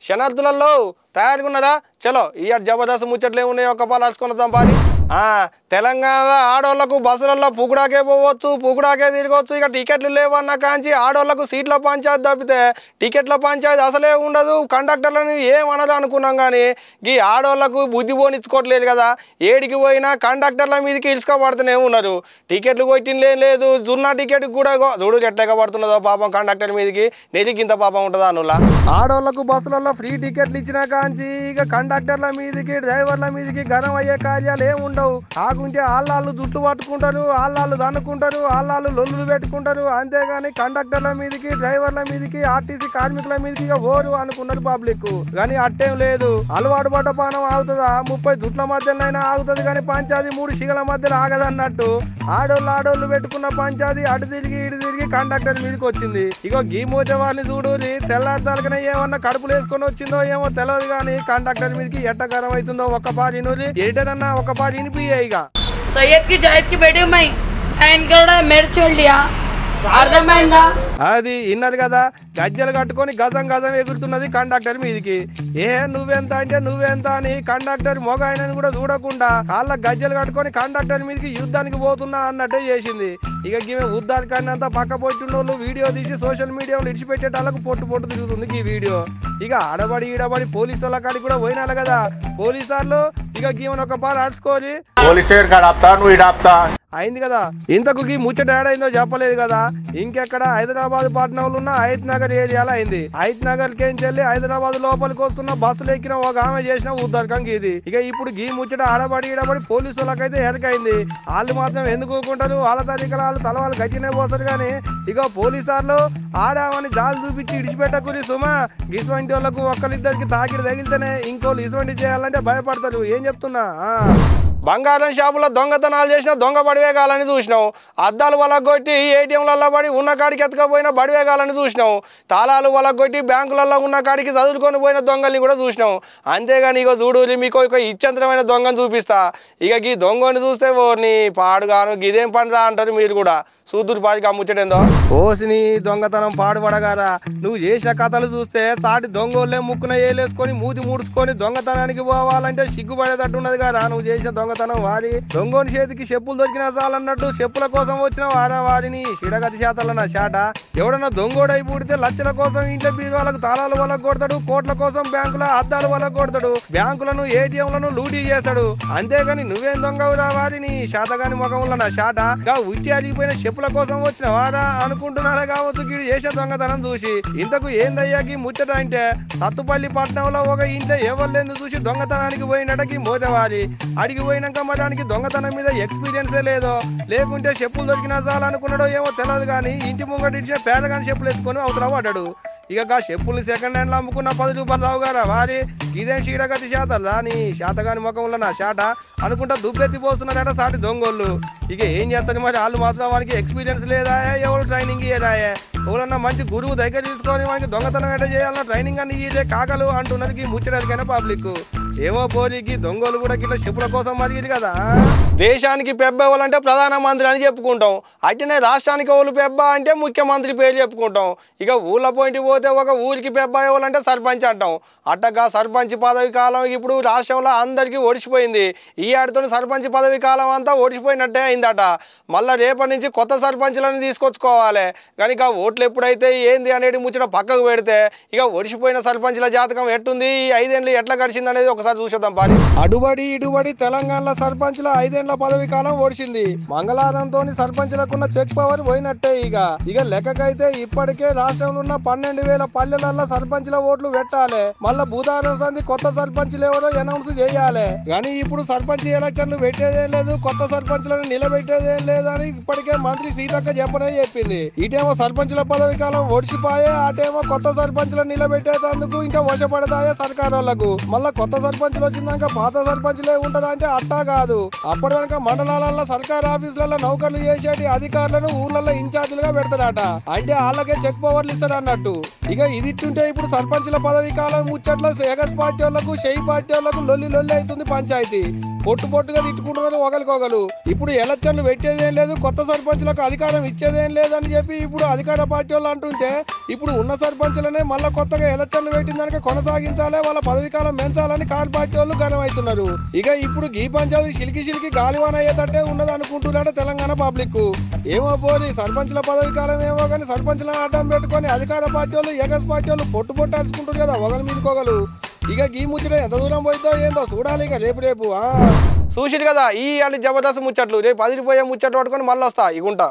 శనార్థులలో తయారుగున్నదా? చలో ఇయర్ జబర్దస్త్ ముచ్చట్లే ఉన్నాయి, ఒక పాలు అరుచుకున్నాం పాలి. తెలంగాణ ఆడోళ్లకు బస్సులలో పుగుడాకే పోవచ్చు, పుగుడాకే తిరగవచ్చు. ఇక టికెట్లు లేవన్న కాంచి ఆడోళ్లకు సీట్ల పంచాయతీ తప్పితే టికెట్ల పంచాయతీ అసలే ఉండదు. కండక్టర్లను ఏమనదు అనుకున్నాం కానీ ఈ ఆడోళ్లకు బుద్ధి పోనిచ్చుకోవట్లేదు కదా. ఏడికి పోయినా కండక్టర్ల మీదకి ఇసుకపడుతూనే ఉన్నారు. టికెట్లు కొట్టిన లేదు, జున్నా టికెట్ కూడా చూడు ఎట్లెక్క పడుతున్నదో పాపం కండక్టర్ మీదకి. నెలికి ఇంత పాపం ఉంటుందా అనులా? ఆడోళ్లకు బస్సులలో ఫ్రీ టికెట్లు ఇచ్చిన కాంచి ఇక కండక్టర్ల మీదకి డ్రైవర్ల మీదకి ఘనం అయ్యే కార్యాలు ఏమి ఉండవు. కాకుంటే ఆళ్ళు జుట్టు పట్టుకుంటారు, ఆళ్ళు దన్నుకుంటారు, ఆళ్ళు లొల్లులు పెట్టుకుంటారు. అంతేగాని కండక్టర్ల మీదకి డ్రైవర్ల మీదకి ఆర్టీసీ కార్మికుల మీదకి ఇక ఓరు అనుకున్నారు పబ్లిక్. కానీ అట్టేం లేదు. అలవాటు పడ్డ పానం ఆగుతుందా? 30 జుట్ల మధ్యలోనైనా ఆగుతుంది కానీ పంచాది 3 శిగల మధ్యలో ఆగదన్నట్టు ఆడోళ్ళు పెట్టుకున్న పంచాది అటు తిరిగి ఇటు తిరిగి కండక్టర్ మీదకి వచ్చింది. ఇక గీ మోచ వాళ్ళని చూడు, తెల్లారితలకనే ఏమన్నా కడుపులు వేసుకొని వచ్చిందో ఏమో తెలియదు కానీ కండక్టర్ మీదకి ఎట్టకరం అవుతుందో ఒక్క పారి నూరి ఎటన్నా ఒక పారి వినిపియ్యాయిగా. సయ్యద్ కి జాయద్ కి బేటీ మై ఆయన కూడా మేడ్ చూడలియా అర్థమైందా? అది విన్నది కదా, గజ్జలు కట్టుకొని గజం గజం ఎగురుతున్నది కండక్టర్ మీదికి. నువ్వెంత అంటే నువ్వెంత అని కండక్టర్ మొగ ఆయనని కూడా చూడకుండా వాళ్ళ గజ్జలు కట్టుకొని కండక్టర్ మీదకి యుద్ధానికి పోతున్నా అన్నట్టే చేసింది. ఇక ఈమె యుద్ధానికి అన్నంత పక్క పొట్టినోళ్ళు వీడియో తీసి సోషల్ మీడియాలో ఇడిచిపెట్టేటాలకు పొట్టు తిరుగుతుంది ఈ వీడియో. ఇక ఆడబడి ఈడబడి పోలీసు వాళ్ళ కాడికి కూడా పోయినారు కదా పోలీసు వాళ్ళు. ఇక ఈమెను ఒక పాలు అడుచుకోవాలి అయింది కదా. ఇంతకు ఈ ముచ్చట ఏడైందో చెప్పలేదు కదా. ఇంకెక్కడ హైదరాబాద్ పట్టణంలో ఉన్న హయత్ నగర్ ఏరియాలో అయింది. హయత్ నగర్ కెళ్ళి హైదరాబాద్ లోపలికి వస్తున్న బస్సులు ఎక్కిన ఒక ఆమె చేసిన ఉద్దరకంగా ఇది. ఇక ఇప్పుడు ఈ ముచ్చట ఆడబడి ఈడబడి పోలీసు వాళ్ళకైతే ఎరకైంది. వాళ్ళు మాత్రం ఎందుకు ఊరుకుంటారు? వాళ్ళ తల్లికలు వాళ్ళ తల వాళ్ళు గట్టినే పోతారు కానీ ఇక పోలీసు వాళ్ళు ఆడామని జాలు చూపించి ఇడిచిపెట్టకూరి సుమా. ఇటువంటి వాళ్ళకు ఒక్కరిద్దరికి తాకిడి తగిలితేనే ఇంకోళ్ళు ఇటువంటి చేయాలంటే భయపడతారు. ఏం చెప్తున్నా? బంగారం షాపులో దొంగతనాలు చేసిన దొంగ బడివేగాలని చూసినాం. అద్దాలు వలగొట్టి ఏటీఎంలలో పడి ఉన్న కాడికి ఎత్తుకపోయిన బడివేగాలని చూసినాం. తాళాలు వలగొట్టి బ్యాంకులలో ఉన్న కాడికి చదువుకొని పోయిన దొంగల్ని కూడా చూసినాం. అంతేగాని ఇక చూడు మీకు ఒక ఇచ్చంతరమైన దొంగను చూపిస్తా. ఇక ఈ దొంగని చూస్తే ఓర్ని పాడుగాను గిదేం పనిరా అంటారు మీరు కూడా. సూదురు పాడికి ముచ్చటేందో ఓసిని దొంగతనం పాడుపడగారా. నువ్వు చేసిన కథలు చూస్తే సాటి దొంగోళ్ళే ముక్కున ఏలేసుకొని మూతి ముడుచుకొని దొంగతనానికి పోవాలంటే సిగ్గుపడేటట్టు ఉన్నది కదా. నువ్వు చేసిన దొంగతనం వారి దొంగోని చేతికి చెప్పులు దొరికినా చాలన్నట్టు చెప్పుల కోసం వచ్చిన వారిని చిడగతి శాతలన్న శాట. ఎవడన్నా దొంగోడై పుడితే లక్షల కోసం ఇంట్లో బీరువాలకు తాళాలు వల్ల కొడతాడు, కోట్ల కోసం బ్యాంకుల అద్దాలు వల్ల కొడతాడు, బ్యాంకులను ఏటీఎంలను లూటీ చేస్తాడు. అంతేగాని నువ్వేం దొంగవురా వారిని శాతగాని ముఖంలో నా శాట. ఉట్టి అరిగిపోయిన చెప్పుల కోసం వచ్చిన వారా అనుకుంటున్నారా కావచ్చు వీడు చేసే దొంగతనం చూసి. ఇంతకు ఏందయ్యాకి ముచ్చట అంటే సత్తుపల్లి పట్టణంలో ఒక ఇంట్లో ఎవరు లేదు చూసి దొంగతనానికి పోయినటకి మోతవారి. అడిగి పోయినాక మటానికి దొంగతనం మీద ఎక్స్పీరియన్సే లేదో లేకుంటే చెప్పులు దొరికినా చాలనుకున్నాడో ఏమో తెలియదు కానీ ఇంటి ముంగటి ఇచ్చిన పేదగాని చెప్పులు ఎత్తుకొని అవతల పడ్డాడు. ఇక చెప్పులు సెకండ్ హ్యాండ్ లో అమ్ముకున్న 10 రూపాయలు రావు గారా వారి. ఇదేం చీడగతి శాతలా నీ శాతగాని ముఖంలో నా శాట అనుకుంటా దుబ్బెత్తిపోస్తున్నారట సాటి దొంగోళ్ళు. ఇక ఏం చేస్తారు మరి వాళ్ళు మాత్రం వానికి ఎక్స్పీరియన్స్ లేదా? ఎవరు ట్రైనింగ్ ఇయ్యరాయే? ఎవరన్నా మంచి గురువు దగ్గర తీసుకొని వానికి దొంగతనం ఎట్లా చేయాలన్నా ట్రైనింగ్ అని ఇదే కాకలు అంటున్నది ముచ్చటరికైనా పబ్లిక్. ఏమో పోలీకి దొంగలు కూడా గిట్లా చెప్పుల కోసం మరిగింది కదా. దేశానికి పెబ్బ ఎవరంటే ప్రధానమంత్రి అని చెప్పుకుంటాం. అట్లనే రాష్ట్రానికి ఎవరు పెబ్బ అంటే ముఖ్యమంత్రి పేరు చెప్పుకుంటాం. ఇక ఊళ్ళ పోయింటి పోతే ఒక ఊరికి పెబ్బ ఎవరంటే సర్పంచ్ అంటాం. అట్టగా సర్పంచ్ పదవి కాలం ఇప్పుడు రాష్ట్రంలో అందరికీ ఒడిచిపోయింది. ఈ ఆడితో సర్పంచ్ పదవి కాలం అంతా ఒడిచిపోయినట్టే అయిందట. మళ్ళీ రేపటి నుంచి కొత్త సర్పంచ్లను తీసుకొచ్చుకోవాలి. కానీ ఇక ఓట్లు ఎప్పుడైతే ఏంది అనేది ముచ్చట పక్కకు పెడితే ఇక ఒడిచిపోయిన సర్పంచ్ల జాతకం ఎట్టుంది, ఈ 5 ఏళ్ళు ఎట్లా గడిచింది అనేది ఒకసారి చూసేద్దాం పాలి. అడుబడి ఇటుబడి తెలంగాణలో సర్పంచ్ల 5 ఏళ్ల పదవి కాలం ఓడిచింది. మంగళవారంతో సర్పంచ్లకున్న చెక్ పవర్ పోయినట్టే. ఇక లెక్కకైతే ఇప్పటికే రాష్ట్రంలో ఉన్న 12,000 పల్లెలలో సర్పంచ్ల ఓట్లు పెట్టాలి. మళ్ళా బుధవారం సంది కొత్త సర్పంచ్లు ఎవరో అనౌన్స్ చేయాలి. కానీ ఇప్పుడు సర్పంచ్ ఎలక్షన్లు పెట్టేదేం లేదు, కొత్త సర్పంచ్లను నిలబెట్టేదేం లేదు అని ఇప్పటికే మంత్రి సీతక్క చెప్పనే చెప్పింది. ఇటేమో సర్పంచ్ల పదవి కాలం ఓడిచిపోయే, అటేమో కొత్త సర్పంచ్లను నిలబెట్టేందుకు ఇంకా వశపడతాయే సర్కారు వాళ్లకు. మళ్ళా కొత్త సర్పంచులు వచ్చినాక పాత సర్పంచులే ఉంటదా అంటే అట్టా కాదు. అప్పటిదాకా మండలాలలో సర్కార్ ఆఫీసులలో నౌకర్లు చేసేటి అధికారులను ఊర్లలో ఇన్ఛార్జీలుగా పెడతారట. అంటే వాళ్ళకే చెక్ పవర్లు ఇస్తారు అన్నట్టు. ఇక ఇది ఇట్టుంటే ఇప్పుడు సర్పంచుల పదవి కాలం ముచ్చట్లో ఎగస్ పార్టీ వాళ్ళకు షెయి పార్టీ వాళ్ళకు లొల్లి అవుతుంది పంచాయతీ. పొట్టుగా తిట్టుకుంటున్నారు ఒకరికొకరు. ఇప్పుడు ఎలక్షన్లు పెట్టేదేం లేదు, కొత్త సర్పంచులకు అధికారం ఇచ్చేదేం లేదని చెప్పి ఇప్పుడు అధికార పార్టీ వాళ్ళు అంటుంటే ఇప్పుడు ఉన్న సర్పంచులనే మళ్ళా కొత్తగా ఎలక్షన్లు పెట్టిందాక కొనసాగించాలి, వాళ్ళ పదవి కాలం పెంచాలని కాల్ పార్టీ వాళ్ళు గనమవుతున్నారు. ఇక ఇప్పుడు ఈ పంచాయతీ చిలికి గాలివాన అయ్యేటట్టే ఉన్నది అనుకుంటున్నాడు తెలంగాణ పబ్లిక్. ఏమో పోని సర్పంచుల పదవి కాలం ఏమో కానీ సర్పంచులను అడ్డం పెట్టుకొని అధికార పార్టీ వాళ్ళు ఎగస్ పార్టీ వాళ్ళు పొట్టు అరుచుకుంటారు కదా ఒకరి మీదకొకరు. ఇక ఈ ముచ్చట ఎంత దూరం పోయిందో ఏందో చూడాలి. ఇక రేపు చూసిరు కదా ఈ జబర్దస్త్ ముచ్చట్లు. రేపు అదిరిపోయే ముచ్చట్లు పట్టుకొని మళ్ళీ వస్తా ఇగుంటా.